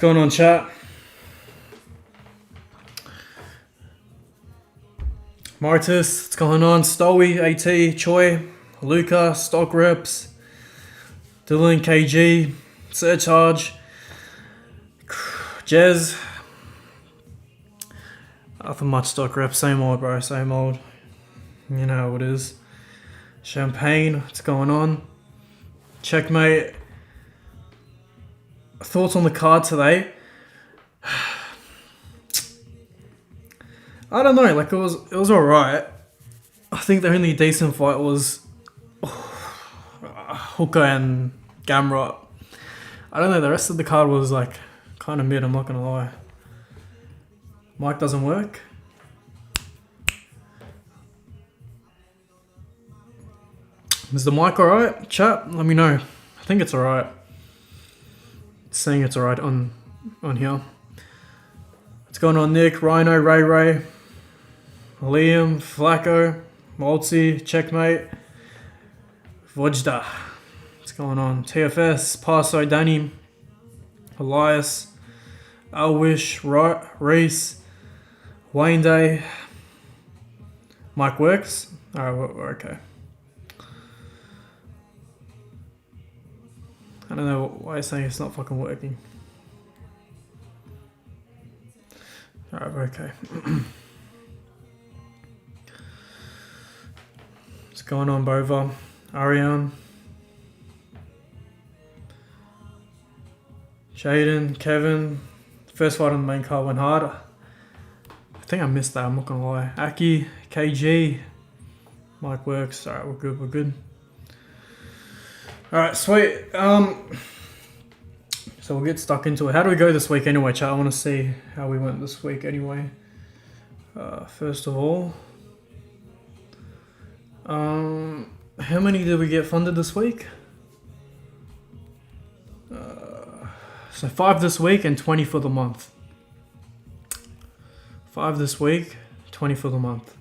going on, chat? Maritus, what's going on? Stowy, AT, Choi, Luca, Stock Reps, Dylan, KG, Surcharge, Jez. Nothing much, Stock Reps, same old, bro, same old. You know how it is. Champagne, what's going on? Checkmate. Thoughts on the card today? I don't know, like it was alright. I think the only decent fight was Hooker and Gamrot. I don't know, the rest of the card was like kind of mid, I'm not gonna lie. Mic doesn't work. Is the mic alright? Chat, let me know. I think it's alright. It's saying it's alright on here. What's going on, Nick, Rhino, Ray, Liam, Flacco, Maltzy, Checkmate, Vojda. What's going on? TFS, Paso, Danny, Elias, Alwish, Reese, Wayne Day, Mike Works. Alright, we're okay. I don't know why it's saying it's not fucking working. Alright, we're okay. What's going on, Bova? Ariane, Jaden, Kevin. First fight on the main card went hard. I think I missed that, I'm not gonna lie. Aki, KG, Mike Works. Alright, we're good. Alright, sweet. So we'll get stuck into it. How do we go this week anyway, chat? I want to see how we went this week anyway. First of all, how many did we get funded this week? So 5 this week and 20 for the month. 5 this week, 20 for the month.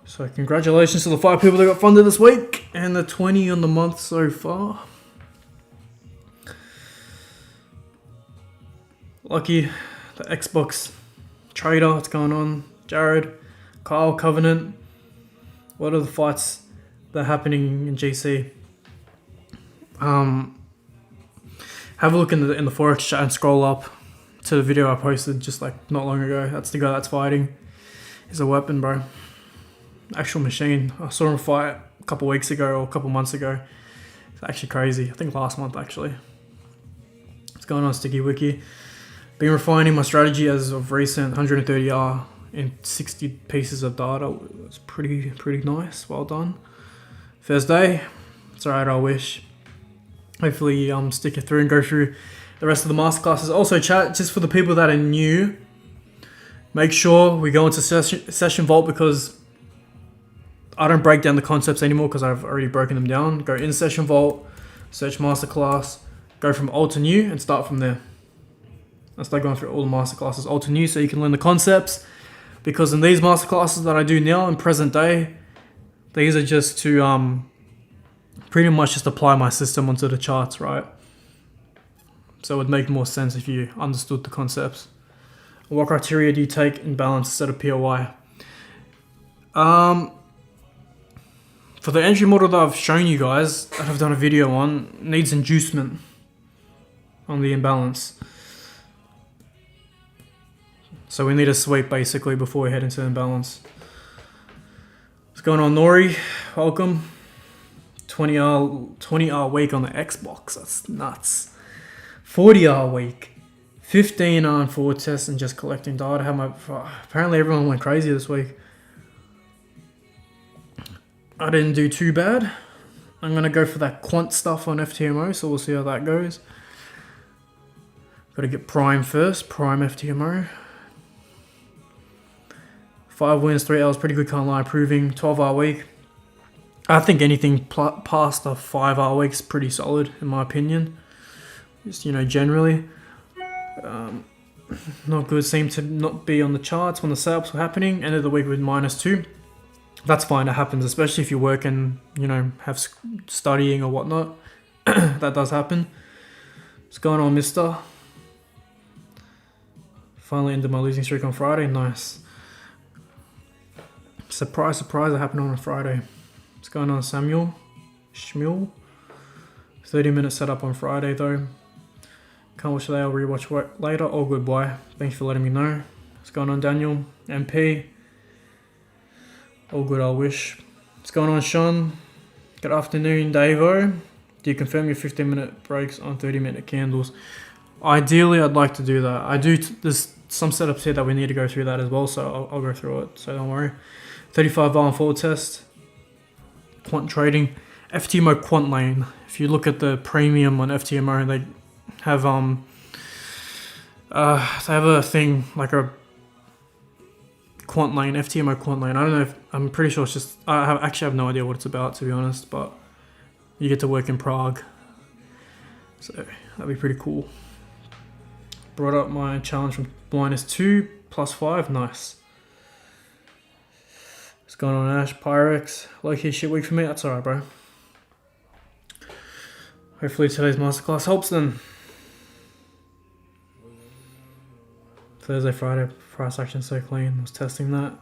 So congratulations to the 5 people that got funded this week and the 20 on the month so far. Lucky, the Xbox Trader, what's going on? Jared, Kyle, Covenant. What are the fights that are happening in GC? Have a look in the Forex chat and scroll up to the video I posted just like not long ago. That's the guy that's fighting. He's a weapon, bro. Actual machine. I saw him fight a couple weeks ago or a couple months ago. It's actually crazy. I think last month actually. What's going on, Sticky Wiki? Been refining my strategy as of recent. 130R in 60 pieces of data. It's pretty nice. Well done. First day. It's alright, I wish. Hopefully stick it through and go through the rest of the masterclasses. Also, chat, just for the people that are new, make sure we go into Session Vault because I don't break down the concepts anymore because I've already broken them down. Go in Session Vault, search Masterclass, go from old to new and start from there. I start going through all the masterclasses old to new so you can learn the concepts, because in these masterclasses that I do now in present day, these are just to pretty much just apply my system onto the charts, right? So it would make more sense if you understood the concepts. What criteria do you take in balance instead of POI? For the entry model that I've shown you guys, that I've done a video on, needs inducement on the imbalance. So we need a sweep basically before we head into imbalance. What's going on, Nori? Welcome. 20-hour week on the Xbox. That's nuts. 40-hour week. 15 on forward tests and just collecting data. Apparently everyone went crazy this week. I didn't do too bad. I'm going to go for that quant stuff on FTMO, so we'll see how that goes. Got to get Prime first. Prime FTMO. 5 wins, 3 L's, pretty good, can't lie, improving. 12-hour week. I think anything past a 5-hour week is pretty solid, in my opinion. Just, generally. Not good, seem to not be on the charts when the setups were happening. End of the week with -2. That's fine, it happens, especially if you work and, have studying or whatnot. That does happen. What's going on, mister? Finally ended my losing streak on Friday. Nice. Surprise, surprise, it happened on a Friday. What's going on, Samuel? Shmuel? 30-minute setup on Friday though. Can't watch today, I'll rewatch later. All good, boy. Thanks for letting me know. What's going on, Daniel? MP? All good, I wish. What's going on, Sean? Good afternoon, Davo. Do you confirm your 15-minute breaks on 30-minute candles? Ideally, I'd like to do that. I do. There's some setups here that we need to go through that as well, so I'll go through it. So don't worry. 35 hour forward test. Quant trading. FTMO quant lane. If you look at the premium on FTMO, they have a thing like a quant lane, FTMO quant lane. I don't know if I'm pretty sure it's just. Actually have no idea what it's about, to be honest. But you get to work in Prague, so that'd be pretty cool. Brought up my challenge from -2 +5. Nice. What's going on, Ash? Pyrex. Low-key shit week for me. That's alright, bro. Hopefully today's masterclass helps then. Thursday, Friday, price action so clean. I was testing that.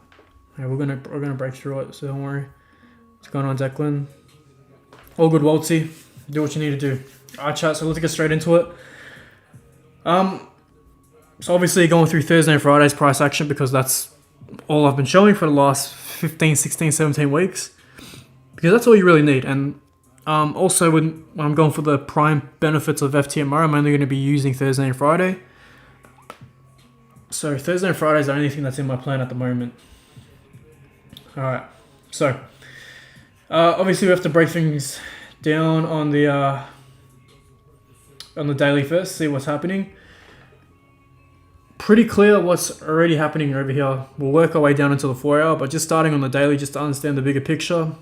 Yeah, we're gonna break through it, so don't worry. What's going on, Declan? All good, Waltzy. Do what you need to do. Alright, chat. So let's get straight into it. So obviously going through Thursday and Friday's price action because that's all I've been showing for the last 15, 16, 17 weeks. Because that's all you really need. And also when I'm going for the prime benefits of FTMO, I'm only going to be using Thursday and Friday. So Thursday and Friday is the only thing that's in my plan at the moment. Alright, so obviously we have to break things down on the daily first, see what's happening. Pretty clear what's already happening over here. We'll work our way down into the 4 hour, but just starting on the daily, just to understand the bigger picture.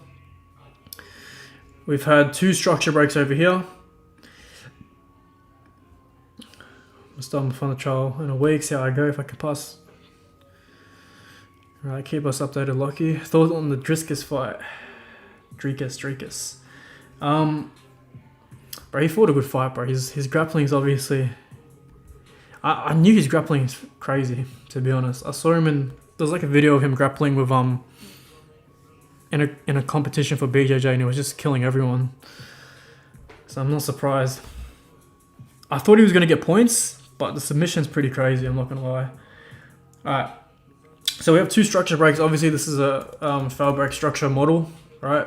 We've had 2 structure breaks over here. I'm starting my final trial in a week, see how I go, if I can pass. Alright, keep us updated, Lucky. Thought on the Driscus fight. Dricus. Bro, he fought a good fight, bro. His grappling's obviously... I knew his grappling's crazy, to be honest. I saw him in... There's like a video of him grappling with in a competition for BJJ, and he was just killing everyone. So I'm not surprised. I thought he was going to get points, but the submission's pretty crazy, I'm not going to lie. Alright. So we have 2 structure breaks. Obviously, this is a fail break structure model, right?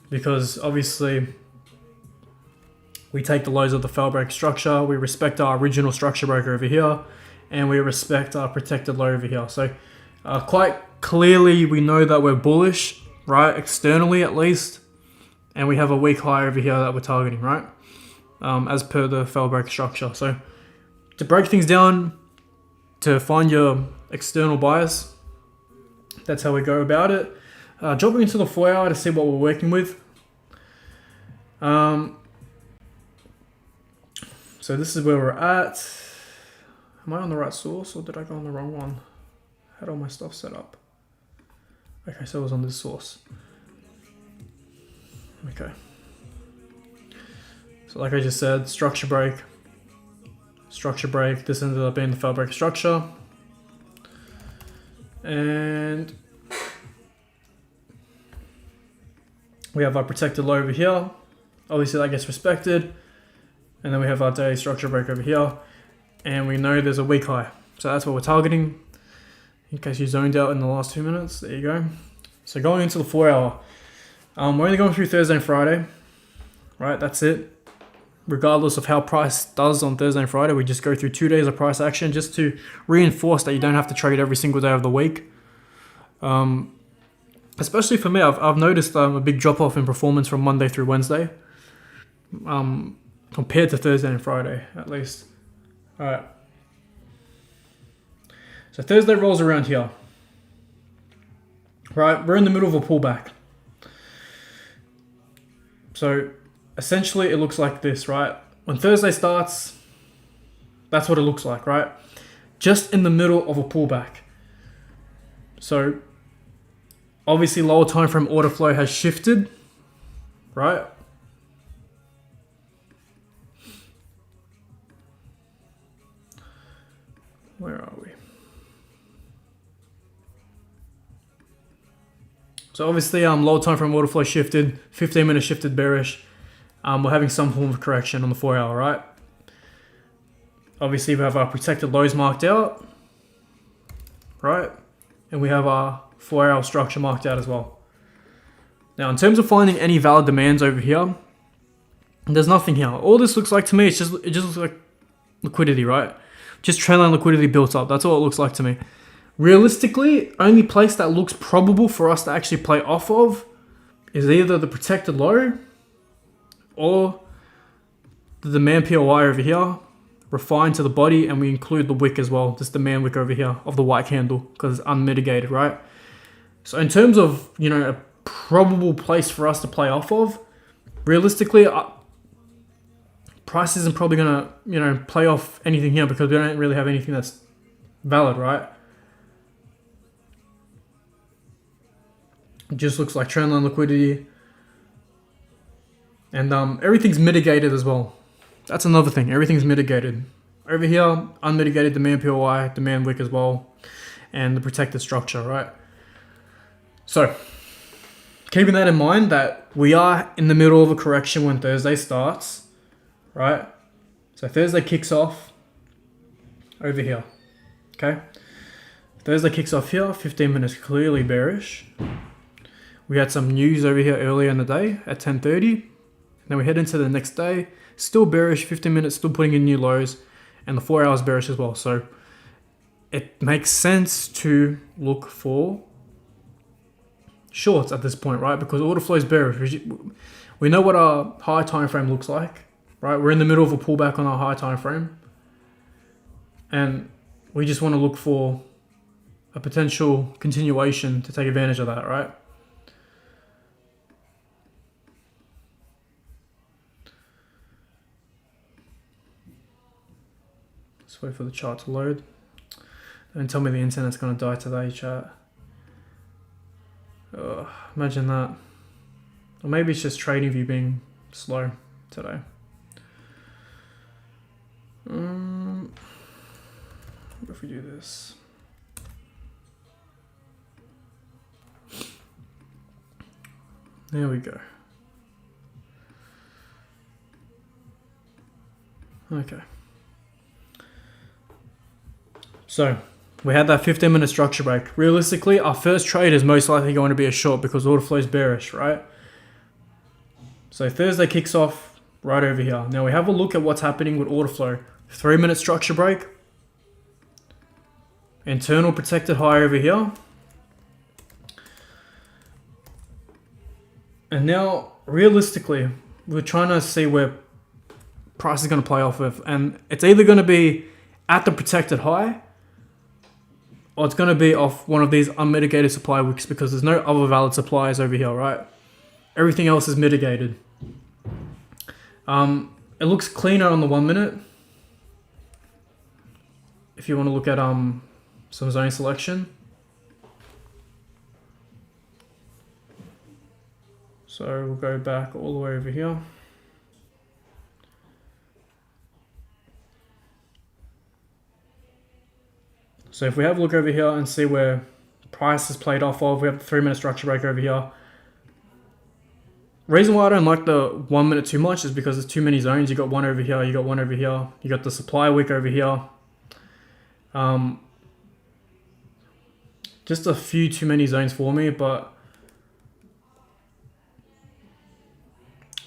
Because obviously... we take the lows of the fail break structure, we respect our original structure breaker over here, and we respect our protected low over here. So quite clearly we know that we're bullish, right? Externally at least. And we have a weak high over here that we're targeting, right? As per the fail break structure. So to break things down, to find your external bias, that's how we go about it. Dropping into the 4 hour to see what we're working with. So this is where we're at. Am I on the right source or did I go on the wrong one? I had all my stuff set up. Okay, so it was on this source. Okay. So like I just said, structure break. This ended up being the fail break structure. And we have our protected low over here. Obviously that gets respected. And then we have our daily structure break over here. And we know there's a weak high. So that's what we're targeting. In case you zoned out in the last 2 minutes. There you go. So going into the 4 hour. We're only going through Thursday and Friday. Right, that's it. Regardless of how price does on Thursday and Friday, we just go through 2 days of price action just to reinforce that you don't have to trade every single day of the week. Especially for me, I've noticed a big drop off in performance from Monday through Wednesday. Compared to Thursday and Friday, at least. Alright. So Thursday rolls around here. Right, we're in the middle of a pullback. So essentially it looks like this, right? When Thursday starts, that's what it looks like, right? Just in the middle of a pullback. So obviously lower time frame order flow has shifted, right? Where are we? So obviously, lower time frame order flow shifted, 15 minutes shifted bearish. We're having some form of correction on the 4 hour, right? Obviously, we have our protected lows marked out, right? And we have our 4 hour structure marked out as well. Now, in terms of finding any valid demands over here, there's nothing here. All this looks like to me, it just looks like liquidity, right? Just trendline liquidity built up. That's all it looks like to me. Realistically, only place that looks probable for us to actually play off of is either the protected low or the demand POI over here, refined to the body, and we include the wick as well, this demand wick over here of the white candle, because it's unmitigated, right? So in terms of, you know, a probable place for us to play off of, realistically, price isn't probably going to, you know, play off anything here because we don't really have anything that's valid, right? It just looks like trendline liquidity. And everything's mitigated as well. That's another thing. Everything's mitigated. Over here, unmitigated demand POI, demand wick as well, and the protected structure, right? So, keeping that in mind that we are in the middle of a correction when Thursday starts, right? So Thursday kicks off over here, okay? Thursday kicks off here, 15 minutes clearly bearish. We had some news over here earlier in the day at 10:30. Then we head into the next day, still bearish, 15 minutes, still putting in new lows, and the 4 hours bearish as well. So it makes sense to look for shorts at this point, right? Because order flow is bearish. We know what our high time frame looks like, right? We're in the middle of a pullback on our high time frame, and we just want to look for a potential continuation to take advantage of that, right? Wait for the chart to load. Don't tell me the internet's going to die today, chat. Imagine that. Or maybe it's just trading view being slow today. If we do this. There we go. Okay. So, we had that 15-minute structure break. Realistically, our first trade is most likely going to be a short because order flow is bearish, right? So, Thursday kicks off right over here. Now, we have a look at what's happening with order flow. 3-minute structure break. Internal protected high over here. And now, realistically, we're trying to see where price is going to play off of. And it's either going to be at the protected high, or it's going to be off one of these unmitigated supply wicks because there's no other valid supplies over here, right? Everything else is mitigated. It looks cleaner on the 1 minute. If you want to look at some zone selection. So we'll go back all the way over here. So if we have a look over here and see where price is played off of, we have the 3-minute structure break over here. Reason why I don't like the 1 minute too much is because there's too many zones. You got one over here, you got one over here, you got the supply wick over here. Just a few too many zones for me, but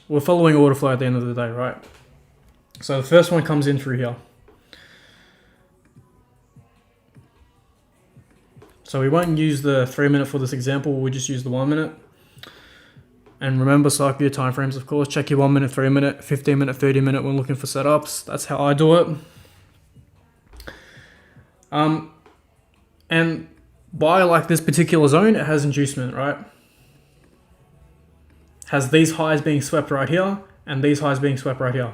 we're following order flow at the end of the day, right? So the first one comes in through here. So we won't use the 3-minute for this example, we'll just use the 1 minute. And remember, cycle your time frames, of course. Check your 1 minute, 3 minute, 15 minute, 30 minute when looking for setups. That's how I do it. And why I like this particular zone, it has inducement, right? Has these highs being swept right here and these highs being swept right here.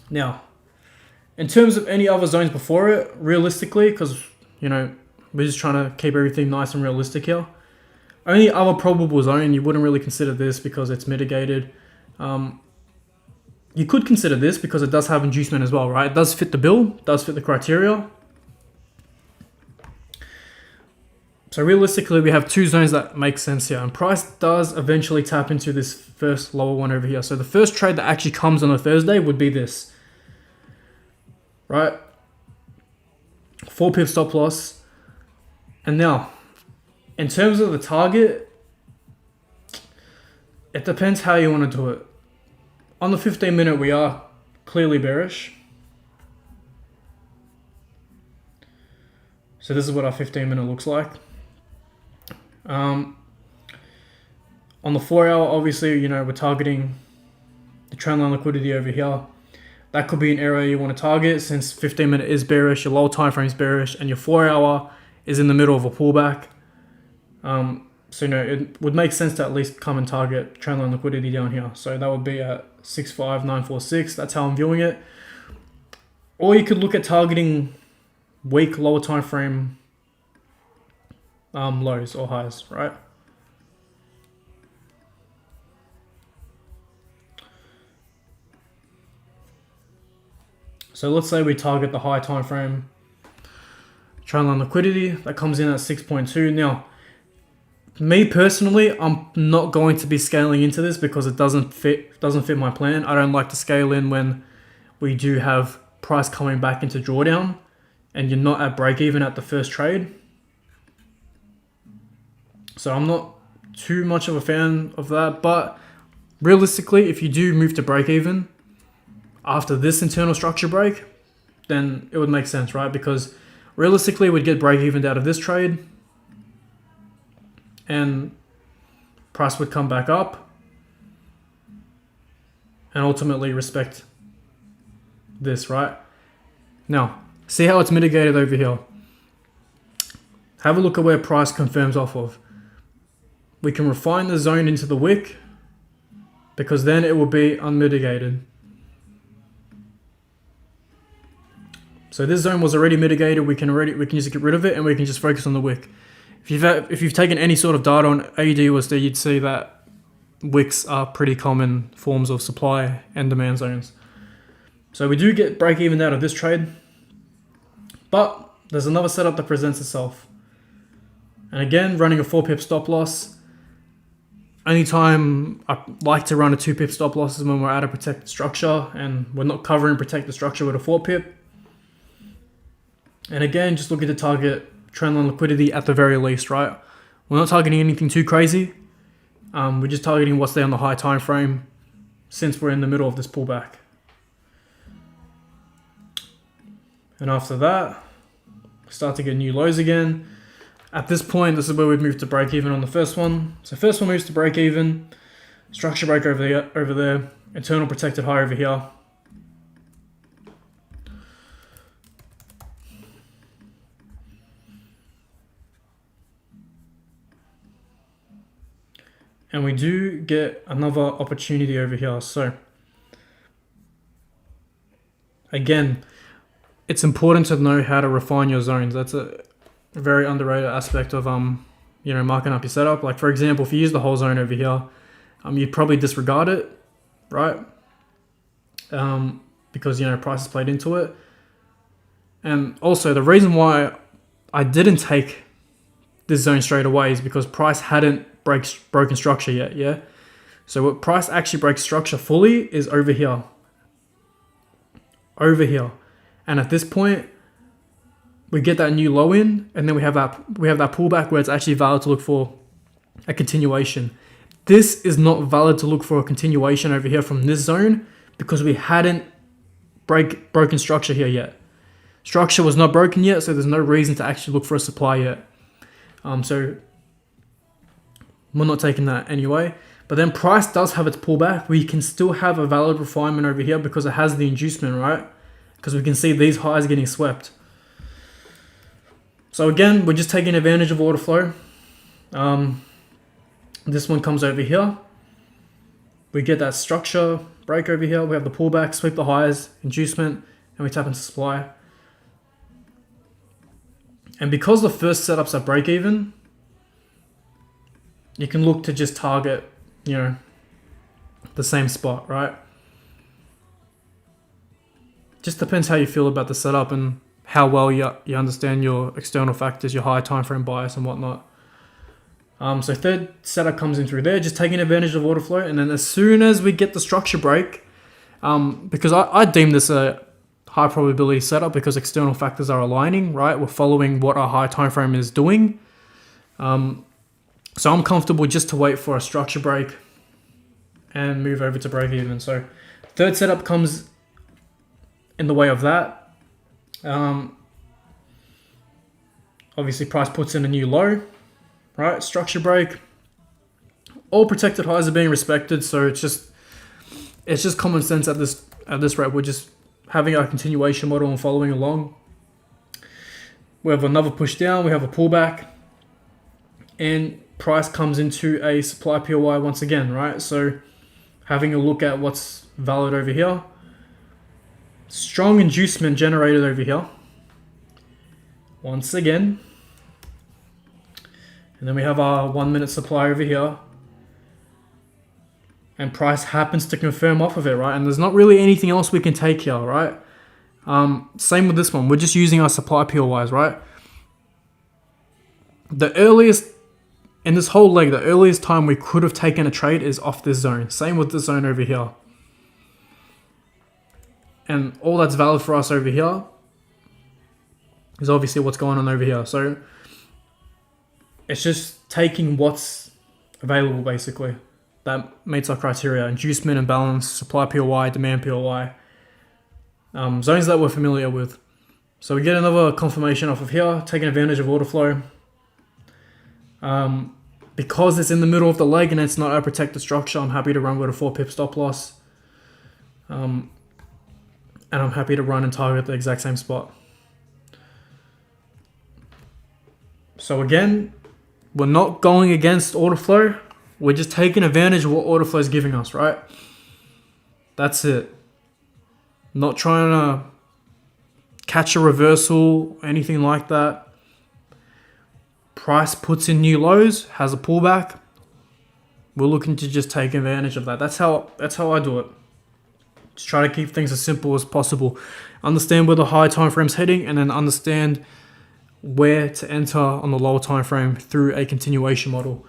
Now, in terms of any other zones before it, realistically, because, you know, we're just trying to keep everything nice and realistic here. Only other probable zone, you wouldn't really consider this because it's mitigated, you could consider this because it does have inducement as well, right? It does fit the bill, does fit the criteria. So realistically, we have two zones that make sense here, and price does eventually tap into this first lower one over here. So the first trade that actually comes on a Thursday would be this, right? 4 pip stop loss. And now, in terms of the target, it depends how you want to do it. On the 15 minute, we are clearly bearish. So this is what our 15 minute looks like. On the 4 hour, obviously, you know, we're targeting the trendline liquidity over here. That could be an area you want to target since 15 minute is bearish, your low time frame is bearish, and your 4 hour is in the middle of a pullback. So, you know, it would make sense to at least come and target trendline liquidity down here. So that would be at 65946. That's how I'm viewing it. Or you could look at targeting weak lower time frame lows or highs, right? So let's say we target the high time frame trendline liquidity that comes in at 6.2. Now, me personally, I'm not going to be scaling into this because it doesn't fit my plan. I don't like to scale in when we do have price coming back into drawdown and you're not at break even at the first trade. So I'm not too much of a fan of that, but realistically, if you do move to break even after this internal structure break, then it would make sense, right? Because realistically, we'd get break even out of this trade and price would come back up and ultimately respect this, right? Now, see how it's mitigated over here. Have a look at where price confirms off of. We can refine the zone into the wick because then it will be unmitigated. So this zone was already mitigated. We can just get rid of it and we can just focus on the wick. If you've taken any sort of data on AUD/USD, you'd see that wicks are pretty common forms of supply and demand zones. So we do get break even out of this trade, but there's another setup that presents itself. And again, running a 4 pip stop loss. Anytime I like to run a 2 pip stop loss is when we're at a protected structure and we're not covering protected structure with a 4 pip. And again, just looking to target trendline liquidity at the very least, right? We're not targeting anything too crazy. We're just targeting what's there on the high time frame since we're in the middle of this pullback. And after that, start to get new lows again. At this point, this is where we've moved to break even on the first one. So first one moves to break even, structure break over there, internal protected high over here. And we do get another opportunity over here. So again, it's important to know how to refine your zones. That's a very underrated aspect of marking up your setup. Like for example, if you use the whole zone over here, you'd probably disregard it, right? Because price is played into it. And also the reason why I didn't take this zone straight away is because price hadn't broken structure yet, yeah? So what price actually breaks structure fully is over here. Over here. And at this point, we get that new low in, and then we have that pullback where it's actually valid to look for a continuation. This is not valid to look for a continuation over here from this zone because we hadn't broken structure here yet. Structure was not broken yet, so there's no reason to actually look for a supply yet. So we're not taking that anyway. But then price does have its pullback. We can still have a valid refinement over here because it has the inducement, right? Because we can see these highs getting swept. So again, we're just taking advantage of order flow. This one comes over here. We get that structure break over here. We have the pullback, sweep the highs, inducement, and we tap into supply. And because the first setup's at break even, you can look to just target, the same spot, right? just depends how you feel about the setup and how well you understand your external factors, your high time frame bias and whatnot. So third setup comes in through there, just taking advantage of order flow. And then as soon as we get the structure break, because I deem this a high probability setup because external factors are aligning, right? We're following what our high time frame is doing. So I'm comfortable just to wait for a structure break and move over to break even. So third setup comes in the way of that. Obviously price puts in a new low, right? Structure break. All protected highs are being respected, so it's just common sense at this rate. We're just having our continuation model and following along. We have another push down, we have a pullback, and price comes into a supply POI once again, right? So having a look at what's valid over here. Strong inducement generated over here. Once again. And then we have our 1 minute supply over here. And price happens to confirm off of it, right? And there's not really anything else we can take here, right? Same with this one. We're just using our supply POIs, right? The earliest, in this whole leg, the earliest time we could have taken a trade is off this zone. Same with this zone over here. And all that's valid for us over here is obviously what's going on over here. So it's just taking what's available, basically. That meets our criteria: inducement and balance, supply POI, demand POI, zones that we're familiar with. So we get another confirmation off of here, taking advantage of order flow. Because it's in the middle of the leg and it's not a protected structure, I'm happy to run with a 4 pip stop loss. And I'm happy to run and target the exact same spot. So again, we're not going against order flow. We're just taking advantage of what order flow is giving us, right? That's it. Not trying to catch a reversal, anything like that. Price puts in new lows, has a pullback. We're looking to just take advantage of that. That's how I do it. Just try to keep things as simple as possible. Understand where the high time frame's heading, and then understand where to enter on the lower time frame through a continuation model.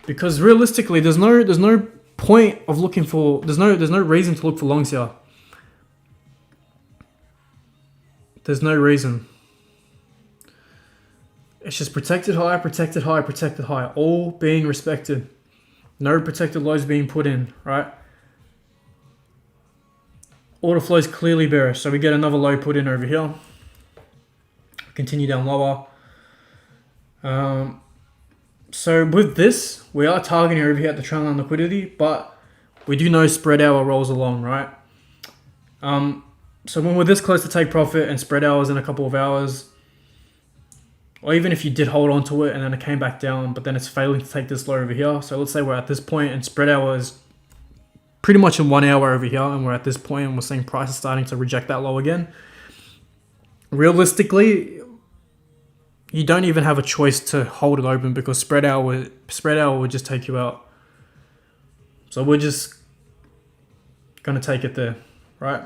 Because realistically, there's no point of looking for, there's no reason to look for longs here. There's no reason. It's just protected high, protected high, protected high, all being respected. No protected lows being put in, right? Order flow is clearly bearish, so we get another low put in over here. Continue down lower. So with this, we are targeting over here at the trendline liquidity, but we do know spread hour rolls along, right? So when we're this close to take profit and spread hours in a couple of hours, or even if you did hold on to it and then it came back down, but then it's failing to take this low over here. So let's say we're at this point and spread hour is pretty much in 1 hour over here, and we're at this point and we're seeing prices starting to reject that low again. Realistically, you don't even have a choice to hold it open because spread hour would just take you out. So we're just gonna take it there, right?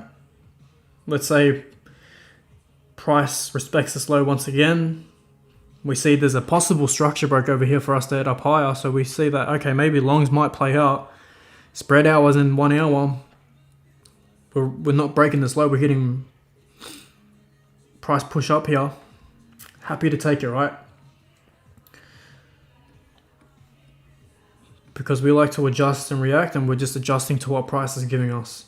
Let's say price respects this low once again. We see there's a possible structure break over here for us to head up higher. So we see that, okay, maybe longs might play out. Spread hours in 1 hour. We're not breaking this low. We're getting price push up here. Happy to take it, right? Because we like to adjust and react, and we're just adjusting to what price is giving us.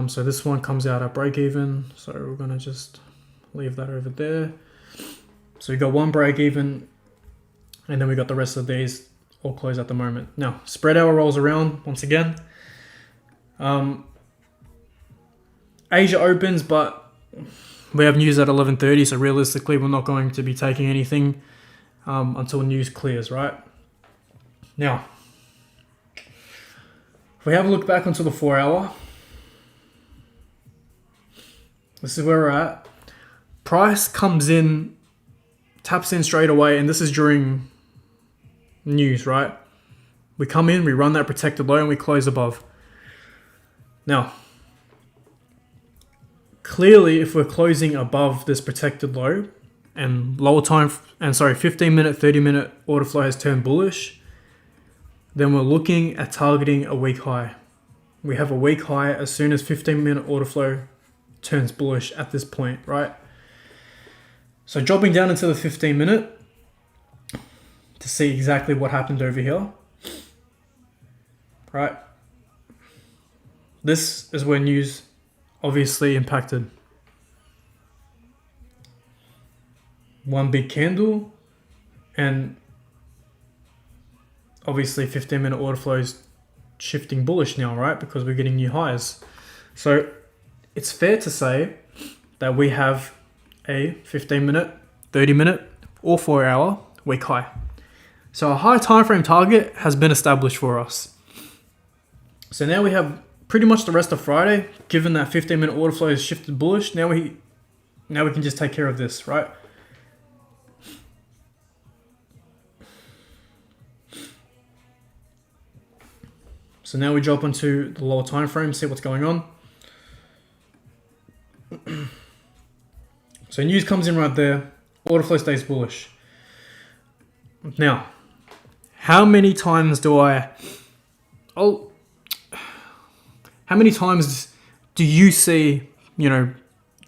So this one comes out at break even. So we're gonna just leave that over there. So we got one break even, and then we got the rest of these all closed at the moment. Now, spread hour rolls around once again. Asia opens, but we have news at 11:30, so realistically we're not going to be taking anything until news clears, right? Now, if we have a look back onto the 4 hour, this is where we're at. Price comes in, taps in straight away, and this is during news, right? We come in, we run that protected low, and we close above. Now, clearly, if we're closing above this protected low and 15-minute, 30-minute order flow has turned bullish, then we're looking at targeting a weak high. We have a weak high as soon as 15-minute order flow turns bullish at this point, right? So dropping down into the 15-minute to see exactly what happened over here, right? This is where news obviously impacted. One big candle, and obviously 15-minute order flow is shifting bullish now, right? Because we're getting new highs. So it's fair to say that we have a 15-minute, 30-minute, or 4-hour weak high. So a high time frame target has been established for us. So now we have pretty much the rest of Friday, given that 15-minute order flow is shifted bullish. Now we can just take care of this, right? So now we drop into the lower time frame, see what's going on. So news comes in right there, order flow stays bullish. Now, how many times do you see,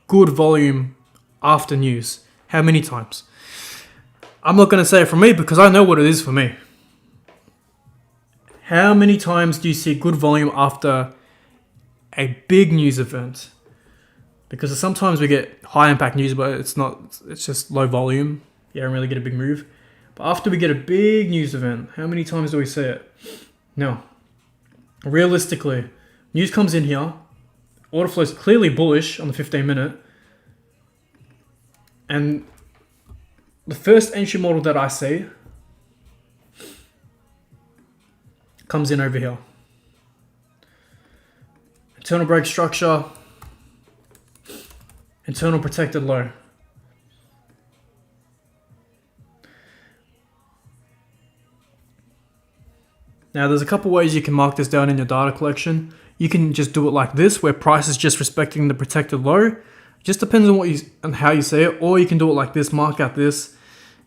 good volume after news? How many times? I'm not going to say it for me because I know what it is for me. How many times do you see good volume after a big news event? Because sometimes we get high impact news, but it's just low volume. You don't really get a big move. But after we get a big news event, how many times do we see it? Now, realistically, news comes in here, order flow is clearly bullish on the 15-minute, and the first entry model that I see comes in over here. Internal break structure, internal protected low. Now there's a couple ways you can mark this down in your data collection. You can just do it like this, where price is just respecting the protected low. Just depends on how you see it. Or you can do it like this, mark out this.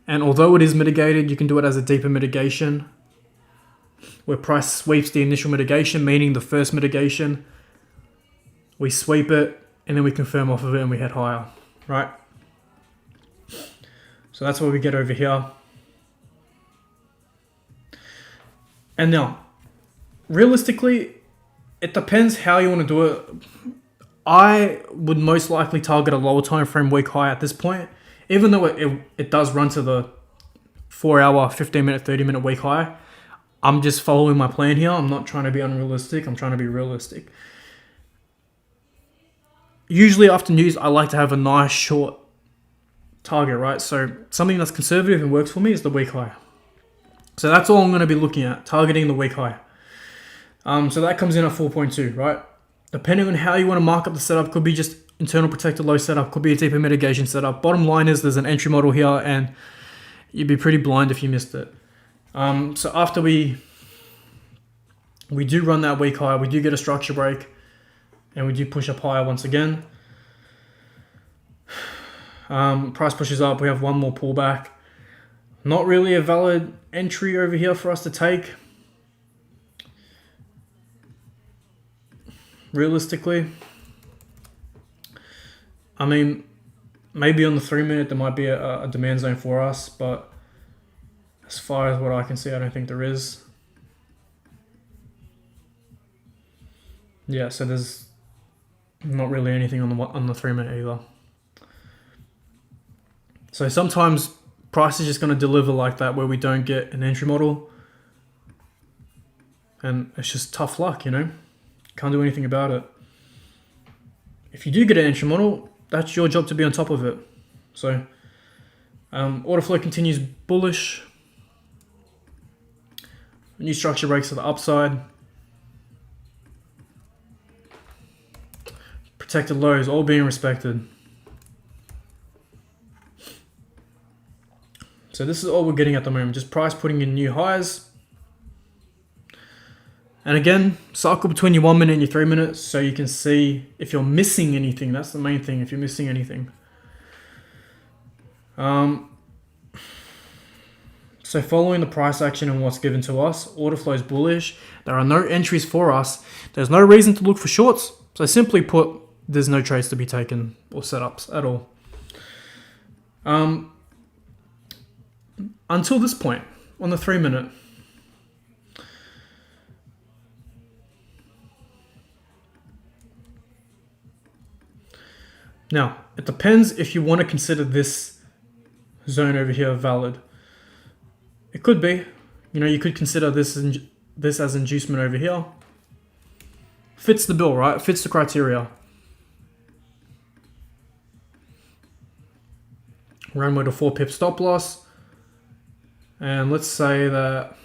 And although it is mitigated, you can do it as a deeper mitigation, where price sweeps the initial mitigation, meaning the first mitigation. We sweep it, and then we confirm off of it, and we head higher, right? So that's what we get over here. And now, realistically, it depends how you want to do it. I would most likely target a lower time frame week high at this point, even though it does run to the 4-hour, 15-minute, 30-minute week high. I'm just following my plan here. I'm not trying to be unrealistic. I'm trying to be realistic. Usually after news, I like to have a nice short target, right? So something that's conservative and works for me is the week high. So that's all I'm going to be looking at, targeting the week high. So that comes in at 4.2, right? Depending on how you want to mark up the setup, could be just internal protected low setup, could be a deeper mitigation setup. Bottom line is there's an entry model here, and you'd be pretty blind if you missed it. So after we do run that week high, we do get a structure break, and we do push up higher once again. Price pushes up, we have one more pullback. Not really a valid entry over here for us to take. Realistically, I mean, maybe on the 3-minute there might be a demand zone for us, but as far as what I can see, I don't think there is. Yeah, so there's not really anything on the 3-minute either. So sometimes price is just going to deliver like that, where we don't get an entry model, and it's just tough luck, Can't do anything about it. If you do get an entry model, that's your job to be on top of it. So order flow continues bullish. New structure breaks to the upside. Protected lows all being respected. So this is all we're getting at the moment. Just price putting in new highs. And again, cycle between your 1 minute and your 3 minutes so you can see if you're missing anything. That's the main thing, if you're missing anything. So following the price action and what's given to us, order flow is bullish. There are no entries for us. There's no reason to look for shorts. So simply put, there's no trades to be taken or setups at all. Until this point, on the 3 minute. Now, it depends if you want to consider this zone over here valid. It could be, you could consider this as inducement over here. Fits the bill, right? Fits the criteria. Run with a 4 pip stop loss. And let's say that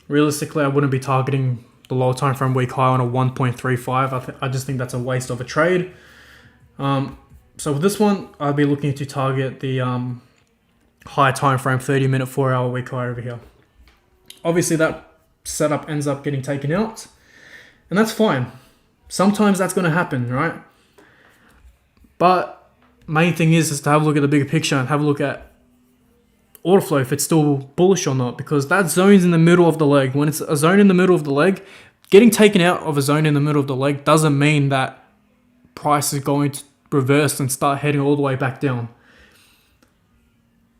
realistically, I wouldn't be targeting the lower time frame week high on a 1.35. I just think that's a waste of a trade. So with this one, I'd be looking to target the high time frame 30-minute 4-hour week high over here. Obviously, that setup ends up getting taken out, and that's fine. Sometimes that's going to happen, right? But main thing is to have a look at the bigger picture and have a look at order flow, if it's still bullish or not, because that zone's in the middle of the leg. When it's a zone in the middle of the leg, getting taken out of a zone in the middle of the leg doesn't mean that price is going to reverse and start heading all the way back down.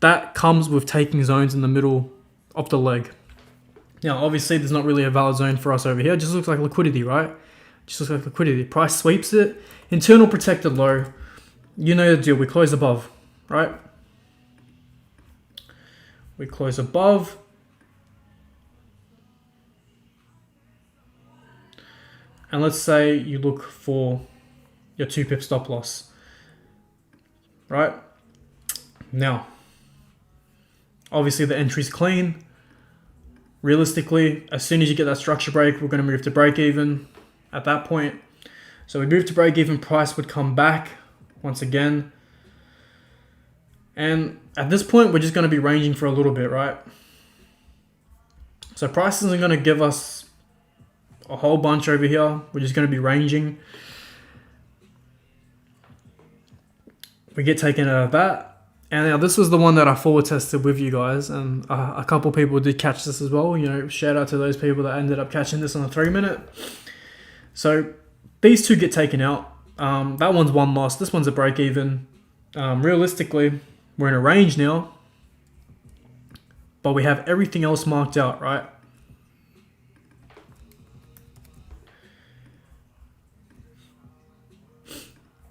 That comes with taking zones in the middle of the leg. Now, obviously, there's not really a valid zone for us over here. It just looks like liquidity, right? Just looks like liquidity. Price sweeps it. Internal protected low. You know the deal. We close above, right? We close above. And let's say you look for your 2 pip stop loss, right? Now, obviously the entry's clean. Realistically, as soon as you get that structure break, we're going to move to break even at that point. So we move to break even, price would come back once again. And at this point, we're just going to be ranging for a little bit, right? So price isn't going to give us a whole bunch over here. We're just going to be ranging. We get taken out of that. And now this was the one that I forward tested with you guys. And a couple people did catch this as well. Shout out to those people that ended up catching this on a 3 minute. So these two get taken out. That one's one loss. This one's a break even. Realistically, we're in a range now, but we have everything else marked out, right?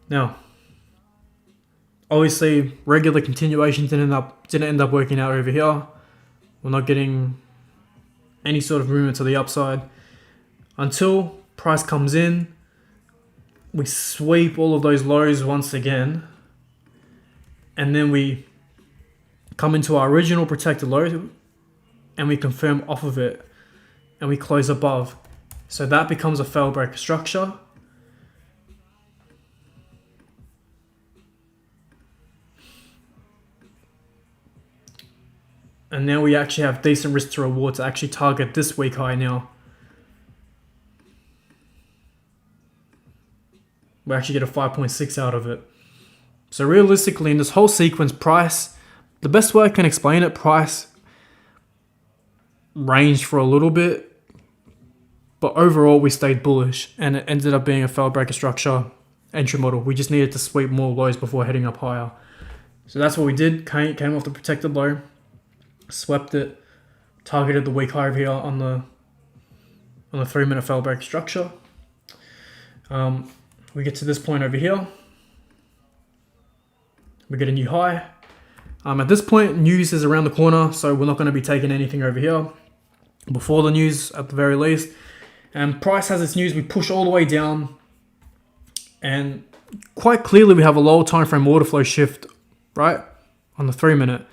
Now, obviously, regular continuation didn't end up working out over here. We're not getting any sort of movement to the upside until price comes in. We sweep all of those lows once again. And then we come into our original protected low and we confirm off of it and we close above. So that becomes a fail break structure. And now we actually have decent risk to reward to actually target this week high now. We actually get a 5.6 out of it. So realistically, in this whole sequence, price, the best way I can explain it, price ranged for a little bit, but overall we stayed bullish and it ended up being a fail breaker structure entry model. We just needed to sweep more lows before heading up higher. So that's what we did. Came off the protected low, swept it, targeted the week high over here on the 3 minute fail break structure. We get to this point over here. We get a new high. At this point, news is around the corner, so we're not going to be taking anything over here before the news at the very least. And price has its news. We push all the way down, and quite clearly we have a lower time frame order flow shift, right, on the 3 minute.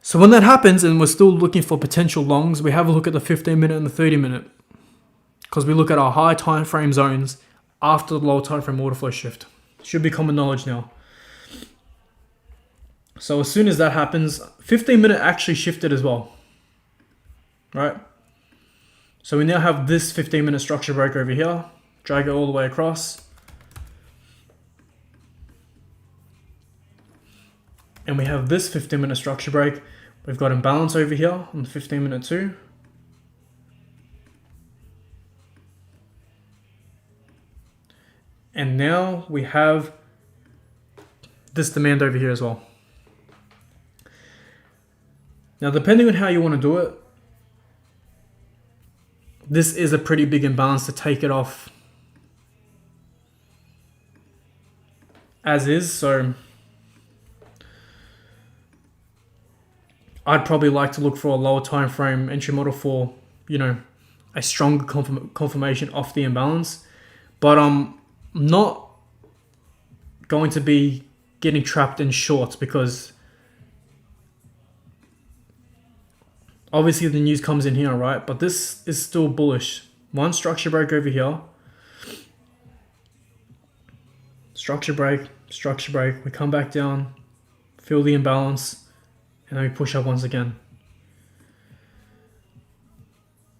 So when that happens and we're still looking for potential longs, we have a look at the 15 minute and the 30 minute because we look at our high time frame zones after the lower time frame order flow shift. Should be common knowledge now. So as soon as that happens, 15 minute actually shifted as well, right? So we now have this 15-minute structure break over here. Drag it all the way across. And we have this 15-minute structure break. We've got imbalance over here on the 15-minute too. And now we have this demand over here as well. Now, depending on how you want to do it, this is a pretty big imbalance to take it off as is. So I'd probably like to look for a lower time frame entry model for, you know, a stronger confirmation off the imbalance. But I'm not going to be getting trapped in shorts because obviously the news comes in here, right? But this is still bullish. One structure break over here. Structure break, structure break. We come back down, feel the imbalance, and then we push up once again.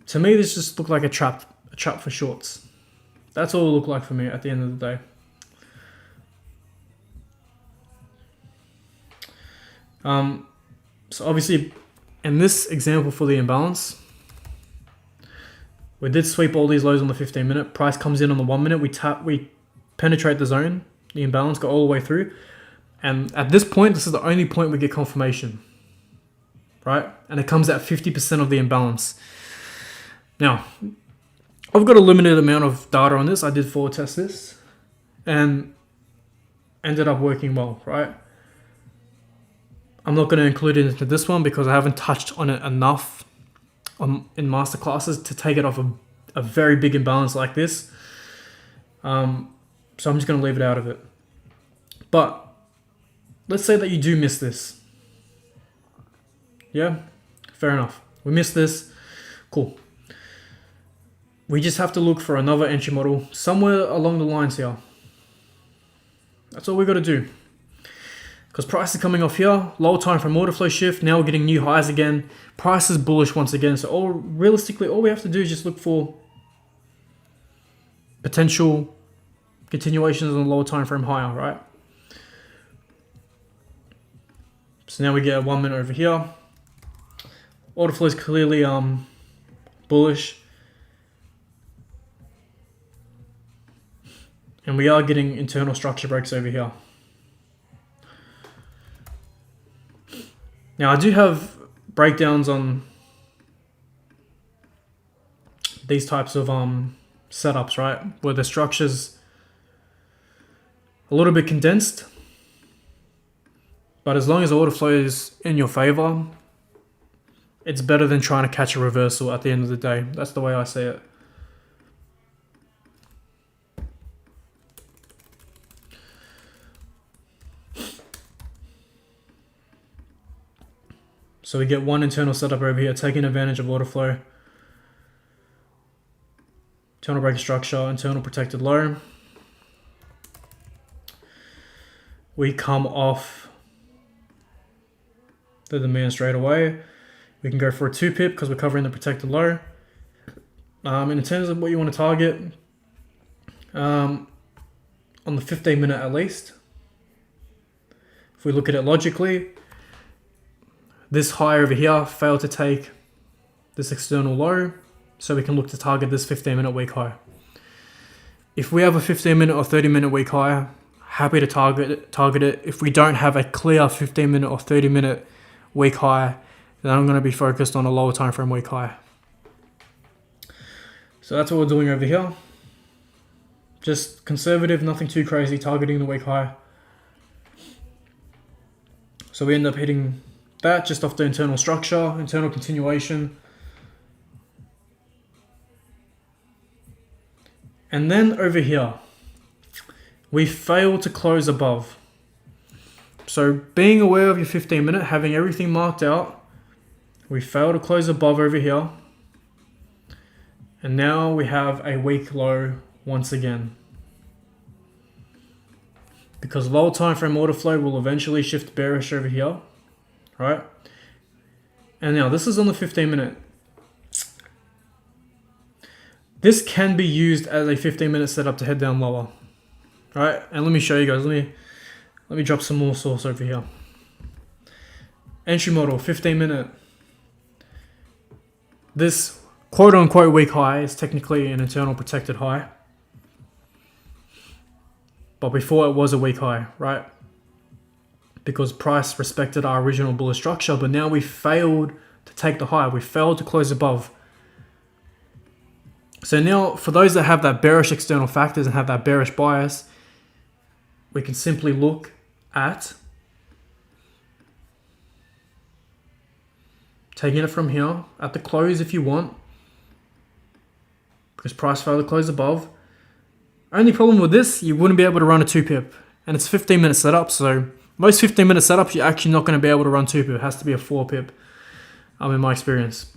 To me, this just looked like a trap for shorts. That's all it looked like for me at the end of the day. So obviously, in this example for the imbalance, we did sweep all these lows on the 15-minute. Price comes in on the 1 minute. We penetrate the zone, the imbalance, go all the way through. And at this point, this is the only point we get confirmation, right? And it comes at 50% of the imbalance. Now, I've got a limited amount of data on this. I did forward test this and ended up working well, right? I'm not going to include it into this one because I haven't touched on it enough in masterclasses to take it off a very big imbalance like this. So I'm just going to leave it out of it. But let's say that you do miss this. Yeah, fair enough. We missed this. Cool. We just have to look for another entry model somewhere along the lines here. That's all we got to do. Because price is coming off here, low time from order flow shift. Now we're getting new highs again. Price is bullish once again. So realistically, all we have to do is just look for potential continuations on the lower time frame higher, right? So now we get a 1 minute over here. Order flow is clearly bullish. And we are getting internal structure breaks over here. Now I do have breakdowns on these types of setups, right? Where the structure's a little bit condensed. But as long as the order flow is in your favor, it's better than trying to catch a reversal at the end of the day. That's the way I see it. So we get one internal setup over here, taking advantage of order flow. Internal break structure, internal protected low. We come off the demand straight away. We can go for a 2 pip because we're covering the protected low. And in terms of what you want to target, on the 15 minute at least, if we look at it logically, this high over here failed to take this external low, so we can look to target this 15 minute week high. If we have a 15 minute or 30 minute week high, happy to target it. If we don't have a clear 15 minute or 30 minute week high, then I'm going to be focused on a lower time frame week high. So that's what we're doing over here. Just conservative, nothing too crazy, targeting the week high. So we end up hitting that just off the internal structure, internal continuation. And then over here, we fail to close above. So being aware of your 15 minute, having everything marked out, we fail to close above over here. And now we have a weak low once again. Because lower time frame order flow will eventually shift bearish over here. Right? And now this is on the 15 minute. This can be used as a 15-minute setup to head down lower. Alright, and let me show you guys. Let me drop some more source over here. Entry model, 15-minute. This quote-unquote weak high is technically an internal protected high. But before it was a weak high, right? Because price respected our original bullish structure, but now we failed to take the high. We failed to close above. So now, for those that have that bearish external factors and have that bearish bias, we can simply look at taking it from here at the close if you want, because price failed to close above. Only problem with this, you wouldn't be able to run a 2-pip, and it's 15-minute setup, so most 15-minute setups you're actually not going to be able to run 2-pip. It has to be a 4-pip, in my experience.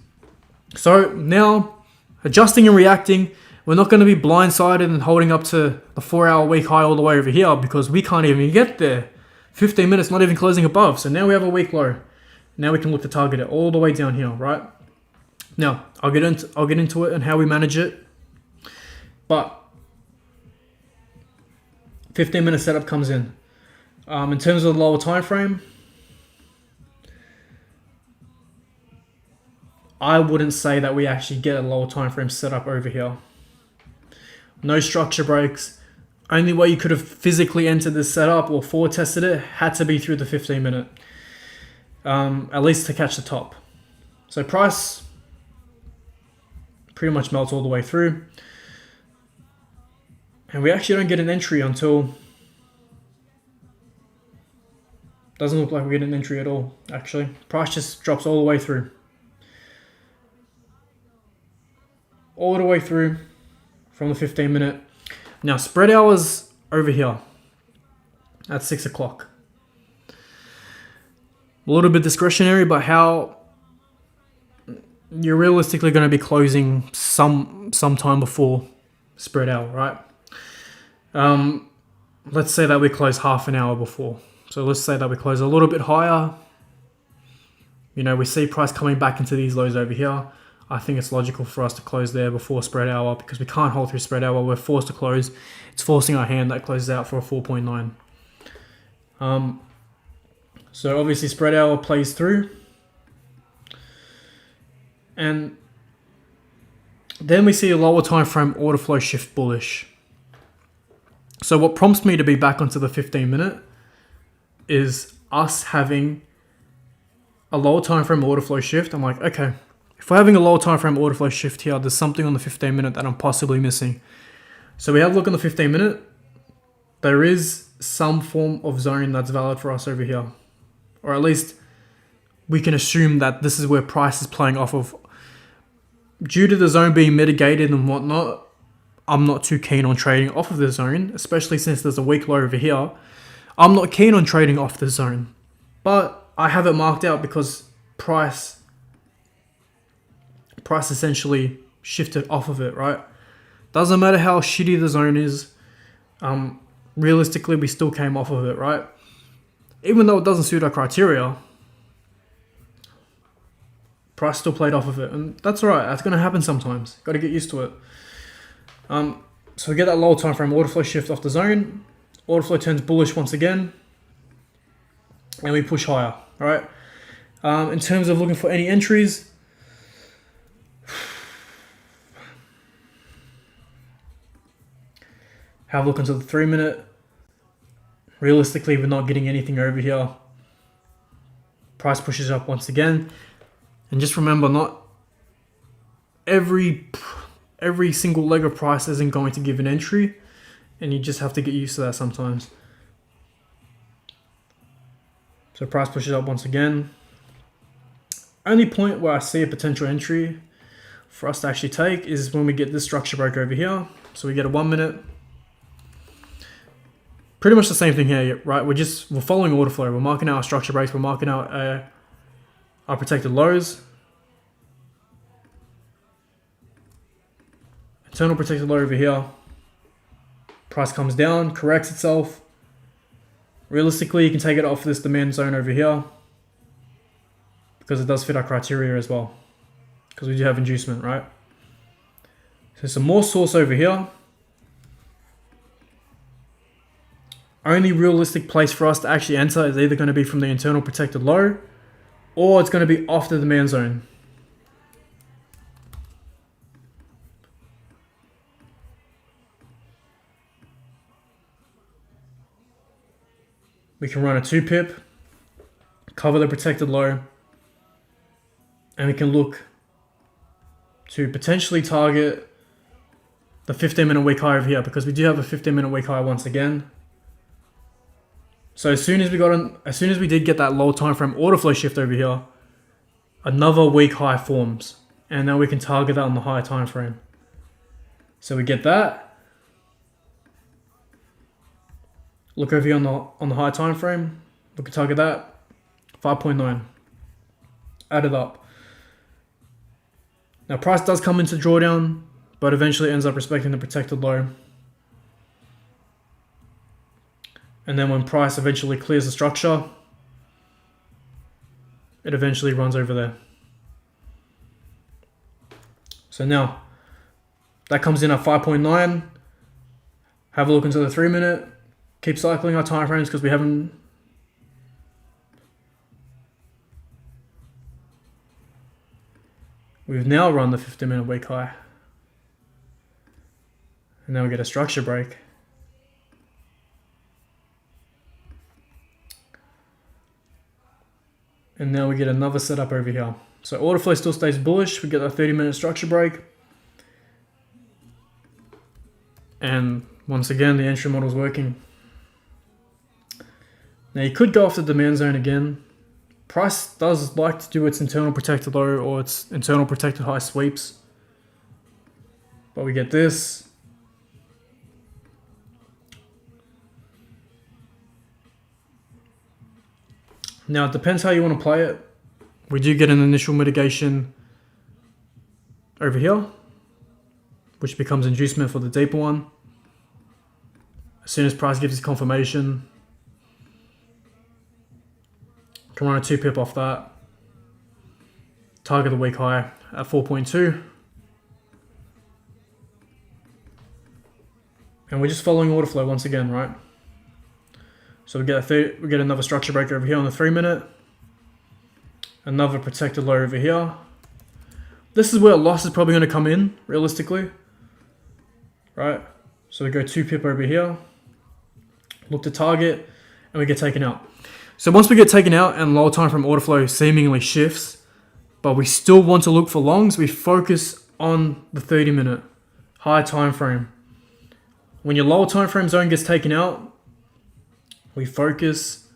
So now, adjusting and reacting, we're not going to be blindsided and holding up to the 4-hour week high all the way over here because we can't even get there. 15 minutes, not even closing above. So now we have a week low. Now we can look to target it all the way down here, right? Now, I'll get into it and how we manage it. But 15-minute setup comes in. In terms of the lower time frame, I wouldn't say that we actually get a lower time frame setup over here. No structure breaks. Only way you could have physically entered this setup or forward tested it had to be through the 15-minute, at least to catch the top. So price pretty much melts all the way through, and we actually don't get an entry until, doesn't look like we get an entry at all. Actually, price just drops all the way through. All the way through from the 15-minute. Now spread hours over here at 6 o'clock. A little bit discretionary, but how you're realistically going to be closing sometime before spread hour, right? Let's say that we close half an hour before. So let's say that we close a little bit higher. You know, we see price coming back into these lows over here. I think it's logical for us to close there before spread hour because we can't hold through spread hour. We're forced to close. It's forcing our hand that closes out for a 4.9. So obviously spread hour plays through. And then we see a lower time frame order flow shift bullish. So what prompts me to be back onto the 15-minute is us having a lower time frame order flow shift. I'm like, okay, if we're having a lower time frame order flow shift here, there's something on the 15-minute that I'm possibly missing. So we have a look on the 15-minute. There is some form of zone that's valid for us over here. Or at least we can assume that this is where price is playing off of. Due to the zone being mitigated and whatnot, I'm not too keen on trading off of the zone, especially since there's a weak low over here. I'm not keen on trading off the zone. But I have it marked out because price essentially shifted off of it, right? Doesn't matter how shitty the zone is. Realistically, we still came off of it, right? Even though it doesn't suit our criteria, price still played off of it, and that's all right. That's going to happen sometimes. Got to get used to it. So we get that lower time frame order flow shift off the zone. Order flow turns bullish once again, and we push higher. All right. In terms of looking for any entries, have a look into the 3-minute. Realistically, we're not getting anything over here. Price pushes up once again. And just remember, not every single leg of price isn't going to give an entry. And you just have to get used to that sometimes. So price pushes up once again. Only point where I see a potential entry for us to actually take is when we get this structure break over here. So we get a 1-minute. Pretty much the same thing here, right? We're following order flow. We're marking out our structure breaks. We're marking out our protected lows. Internal protected low over here. Price comes down, corrects itself. Realistically, you can take it off this demand zone over here because it does fit our criteria as well, because we do have inducement, right? So There's some more source over here. Only realistic place for us to actually enter is either going to be from the internal protected low, or it's going to be off the demand zone. We can run a 2 pip, cover the protected low, and we can look to potentially target the 15-minute week high over here, because we do have a 15-minute week high once again. So as soon as we did get that low time frame order flow shift over here, another week high forms, and now we can target that on the higher time frame. So we get that. Look over here on the higher time frame. We can target that 5.9. Add it up. Now price does come into drawdown, but eventually ends up respecting the protected low. And then when price eventually clears the structure, it eventually runs over there. So now that comes in at 5.9. Have a look into the 3 minute. Keep cycling our time frames because we've now run the 15-minute week high. And now we get a structure break. And now we get another setup over here. So order flow still stays bullish. We get a 30-minute structure break. And once again, the entry model is working. Now you could go off the demand zone again. Price does like to do its internal protected low or its internal protected high sweeps. But we get this. Now it depends how you want to play it. We do get an initial mitigation over here, which becomes inducement for the deeper one. As soon as price gives us confirmation, can run a 2 pip off that. Target the week high at 4.2. And we're just following order flow once again, right? So we get another structure break over here on the 3 minute. Another protected low over here. This is where loss is probably going to come in, realistically. Right? So we go 2 pip over here. Look to target, and we get taken out. So once we get taken out and lower time frame order flow seemingly shifts, but we still want to look for longs, we focus on the 30 minute high time frame. When your lower time frame zone gets taken out, we focus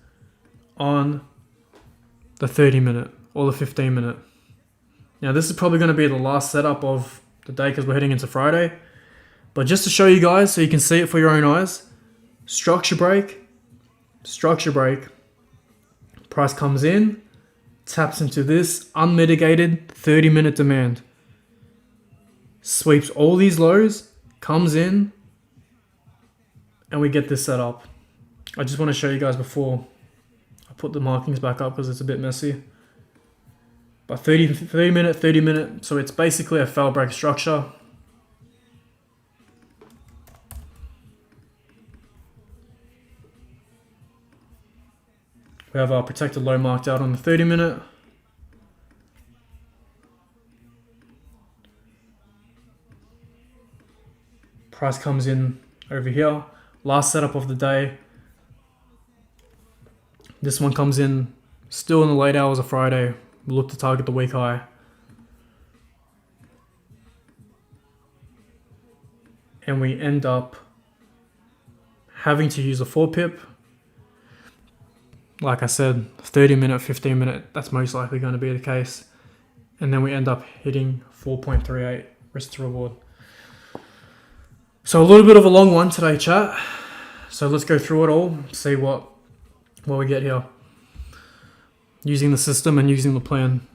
on the 30 minute or the 15 minute. Now this is probably going to be the last setup of the day because we're heading into Friday. But just to show you guys so you can see it for your own eyes, structure break, price comes in, taps into this unmitigated 30 minute demand, sweeps all these lows, comes in, and we get this set up. I just want to show you guys before I put the markings back up because it's a bit messy. But 30 minute, so it's basically a fail break structure. We have our protected low marked out on the 30 minute. Price comes in over here. Last setup of the day. This one comes in still in the late hours of Friday. We look to target the week high. And we end up having to use a 4 pip. Like I said, 30 minute, 15 minute, that's most likely going to be the case. And then we end up hitting 4.38 risk to reward. So a little bit of a long one today, chat. So let's go through it all, see what we get here. Using the system and using the plan.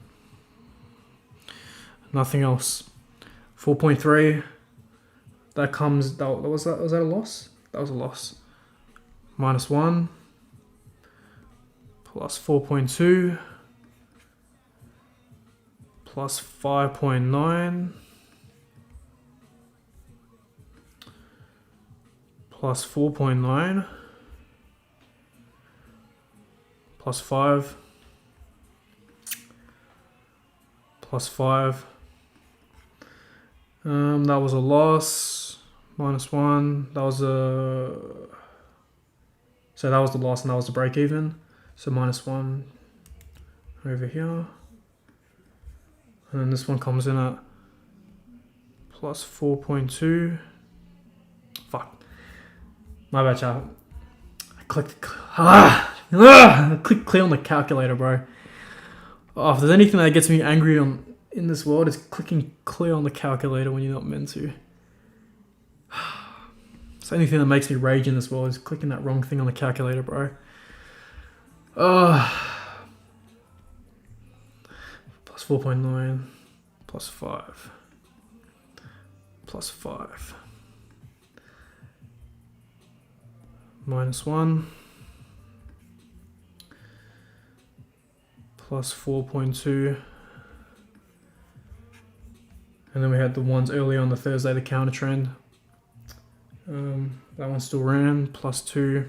Nothing else. 4.3. That comes, was that a loss? That was a loss. -1. Plus 4.2. Plus 5.9. plus 4.9 plus 5 plus 5. That was a loss. Minus 1. That was a... So that was the loss and that was the break even. So minus 1 over here. And then this one comes in at plus 4.2. Fuck. My bad, chat. I clicked clear on the calculator, bro. Oh, if there's anything that gets me angry in this world, it's clicking clear on the calculator when you're not meant to. It's the only thing that makes me rage in this world is clicking that wrong thing on the calculator, bro. Plus 4.9 plus 5 plus 5 minus 1 plus 4.2, and then we had the ones earlier on the Thursday, the counter trend. That one still ran, plus 2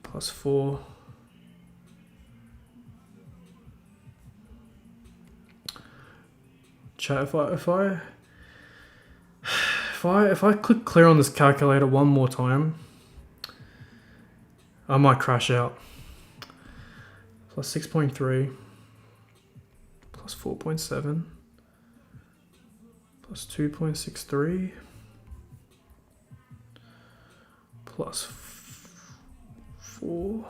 plus 4 chat. If I click clear on this calculator one more time, I might crash out. Plus 6.3 plus 4.7 plus 2.63 plus 4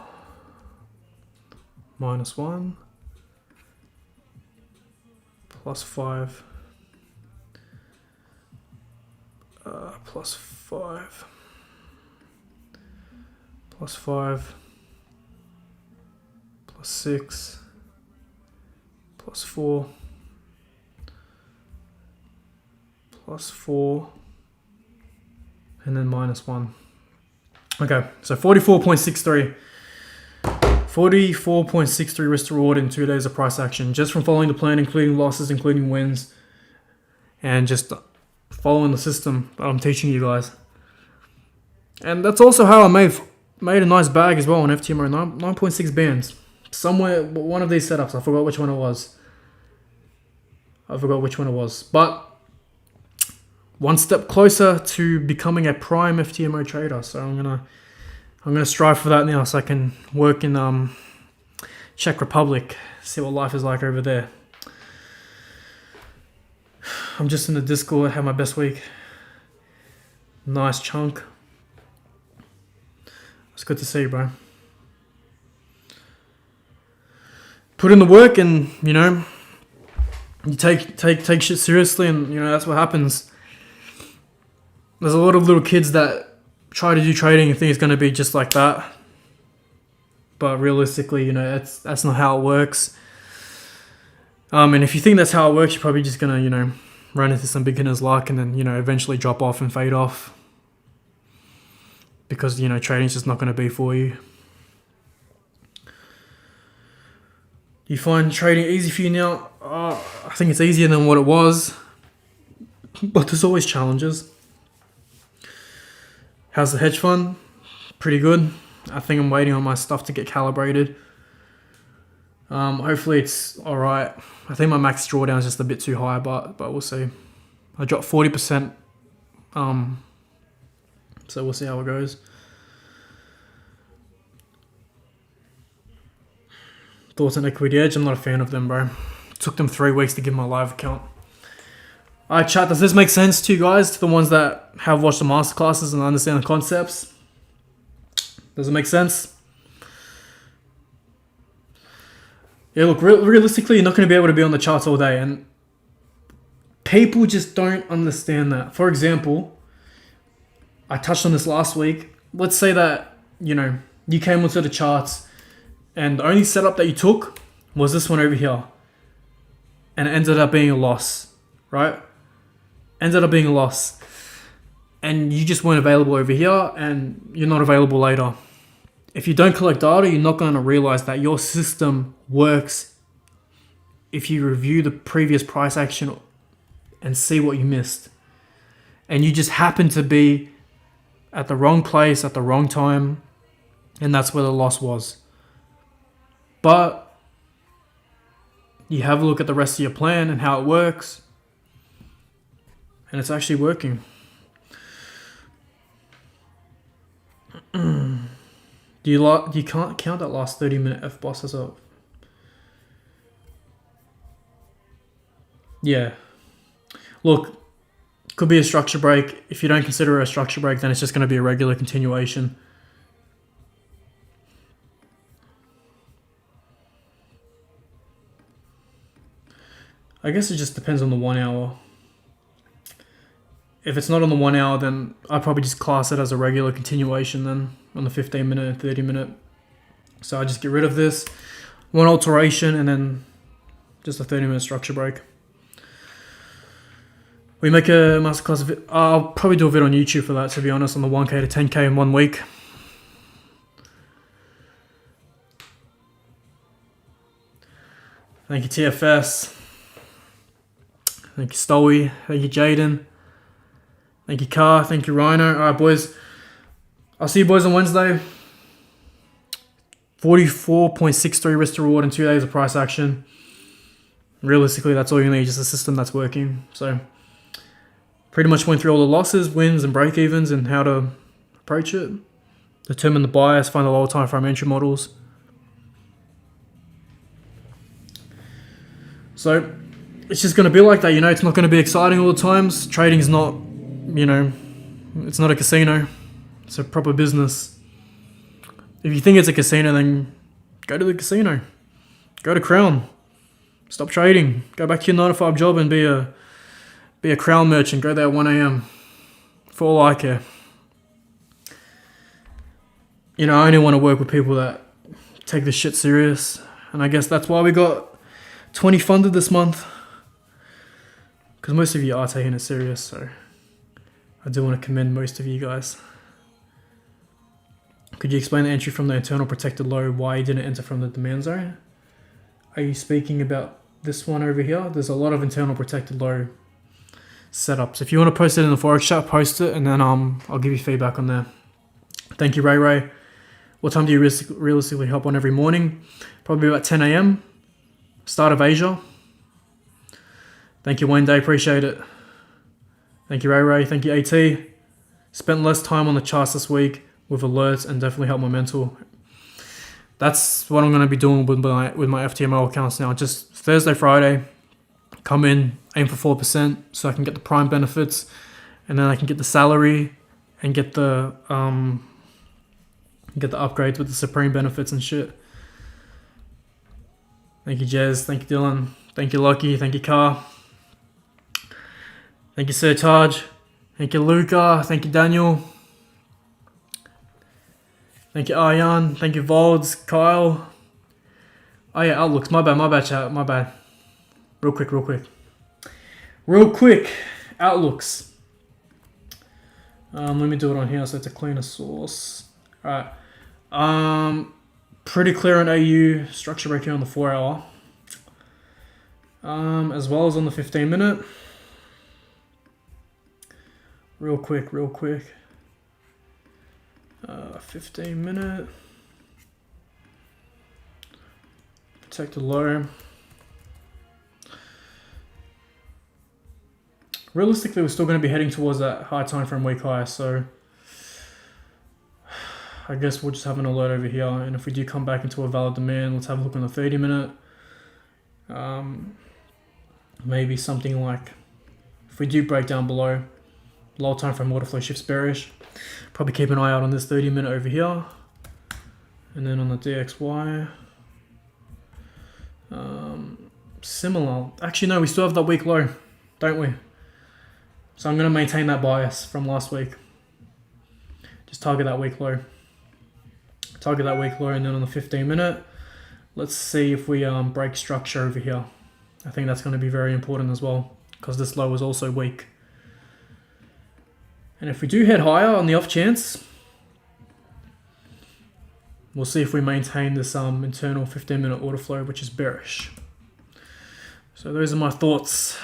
minus 1 plus 5 plus 5 plus 5 plus 6 plus 4 plus 4 and then minus 1. Okay, so 44.63. 44.63 risk to reward in 2 days of price action, just from following the plan, including losses, including wins, and just following the system that I'm teaching you guys. And that's also how I made a nice bag as well on FTMO, 9.6 bands. Somewhere, one of these setups, I forgot which one it was. But one step closer to becoming a prime FTMO trader. So I'm gonna strive for that now, so I can work in Czech Republic, see what life is like over there. I'm just in the Discord, have my best week. Nice chunk. It's good to see you, bro. Put in the work, and you take shit seriously, and that's what happens. There's a lot of little kids that try to do trading and think it's going to be just like that, but realistically, that's not how it works. And if you think that's how it works, you're probably just gonna run into some beginner's luck, and then eventually drop off and fade off, because trading's just not going to be for you. You find trading easy for you now? I think it's easier than what it was, but there's always challenges. How's the hedge fund? Pretty good. I think I'm waiting on my stuff to get calibrated. Hopefully it's alright. I think my max drawdown is just a bit too high, but we'll see. I dropped 40%, so we'll see how it goes. Thoughts on Equity Edge? I'm not a fan of them, bro. It took them 3 weeks to get my live account. Alright, chat, does this make sense to you guys? To the ones that have watched the masterclasses and understand the concepts? Does it make sense? Yeah, look, realistically, you're not going to be able to be on the charts all day, and people just don't understand that. For example, I touched on this last week. Let's say that, you came onto the charts, and the only setup that you took was this one over here, and it ended up being a loss, right? Ended up being a loss, and you just weren't available over here, and you're not available later. If you don't collect data, you're not going to realize that your system works if you review the previous price action and see what you missed, and you just happen to be at the wrong place at the wrong time, and that's where the loss was. But you have a look at the rest of your plan and how it works, and it's actually working. You can't count that last 30-minute FBOSS as a... Yeah. Look, could be a structure break. If you don't consider it a structure break, then it's just going to be a regular continuation. I guess it just depends on the 1 hour. If it's not on the 1 hour, then I'd probably just class it as a regular continuation then on the 15-minute, 30-minute. So I just get rid of this, one alteration, and then just a 30-minute structure break. We make a masterclass. I'll probably do a video on YouTube for that, to be honest, on the 1K to 10K in 1 week. Thank you, TFS. Thank you, Stoey. Thank you, Jaden. Thank you, Car. Thank you, Rhino. All right, boys. I'll see you boys on Wednesday. 44.63 risk to reward in 2 days of price action. Realistically, that's all you need, just a system that's working. So, pretty much went through all the losses, wins, and break-evens and how to approach it. Determine the bias, find the lower time frame entry models. So, it's just going to be like that, it's not going to be exciting all the times. Trading's not, it's not a casino. It's a proper business. If you think it's a casino, then go to the casino. Go to Crown. Stop trading. Go back to your 9 to 5 job and be a Crown merchant. Go there at 1 a.m. For all I care. I only want to work with people that take this shit serious. And I guess that's why we got 20 funded this month. Because most of you are taking it serious, so I do want to commend most of you guys. Could you explain the entry from the internal protected low, why you didn't enter from the demand zone? Are you speaking about this one over here? There's a lot of internal protected low setups. If you want to post it in the Forex chat, post it, and then I'll give you feedback on there. Thank you, Ray Ray. What time do you realistically hop on every morning? Probably about 10 a.m. Start of Asia. Thank you, Wayne Day. Appreciate it. Thank you, Ray Ray. Thank you, AT. Spent less time on the charts this week with alerts and definitely helped my mental. That's what I'm going to be doing with my FTMO accounts now. Just Thursday, Friday, come in, aim for 4% so I can get the prime benefits, and then I can get the salary and get the upgrades with the supreme benefits and shit. Thank you, Jez. Thank you, Dylan. Thank you, Lucky. Thank you, Car. Thank you, Sir Taj. Thank you, Luca. Thank you, Daniel. Thank you, Aryan. Thank you, Volds. Kyle. Oh yeah, outlooks. My bad, chat. My bad. Real quick. Outlooks. Let me do it on here so it's a cleaner source. Alright. Pretty clear on AU. Structure break here on the 4 hour. As well as on the 15-minute. Real quick. 15-minute. Protect the low. Realistically, we're still going to be heading towards that high time frame week high, so I guess we'll just have an alert over here, and if we do come back into a valid demand, let's have a look on the 30-minute. Maybe something like, if we do break down below, low time frame order flow shifts bearish, probably keep an eye out on this 30-minute over here, and then on the DXY, similar. Actually, no, we still have that week low, don't we? So I'm going to maintain that bias from last week. Just target that week low. And then on the 15-minute, let's see if we break structure over here. I think that's going to be very important as well, because this low is also weak. And if we do head higher on the off chance, we'll see if we maintain this internal 15-minute order flow, which is bearish. So those are my thoughts.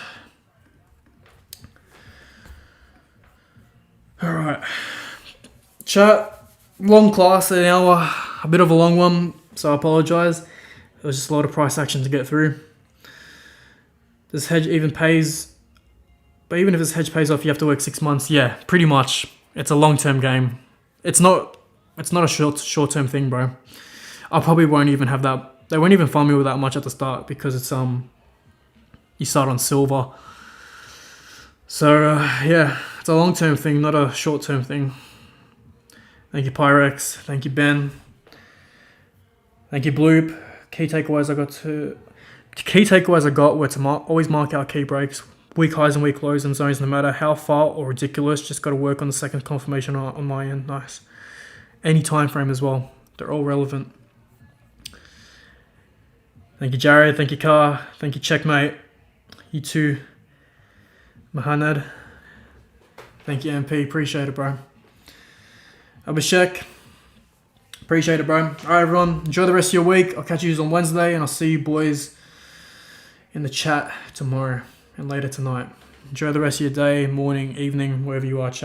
Alright. Chat. Long class, an hour. A bit of a long one, so I apologise. There was just a lot of price action to get through. This hedge even pays... But even if this hedge pays off, you have to work 6 months. Yeah, pretty much. It's a long-term game. It's not a short-term thing, bro. I probably won't even have that. They won't even fund me with that much at the start because it's you start on silver. So yeah, it's a long-term thing, not a short-term thing. Thank you, Pyrex. Thank you, Ben. Thank you, Bloop. Key takeaways I got were to always mark out key breaks, weak highs and weak lows and zones, no matter how far or ridiculous. Just got to work on the second confirmation on my end. Nice. Any time frame as well. They're all relevant. Thank you, Jared. Thank you, Car. Thank you, Checkmate. You too, Mahanad. Thank you, MP. Appreciate it, bro. Abhishek. Appreciate it, bro. Alright, everyone. Enjoy the rest of your week. I'll catch you on Wednesday, and I'll see you boys in the chat tomorrow and later tonight. Enjoy the rest of your day, morning, evening, wherever you are, chat.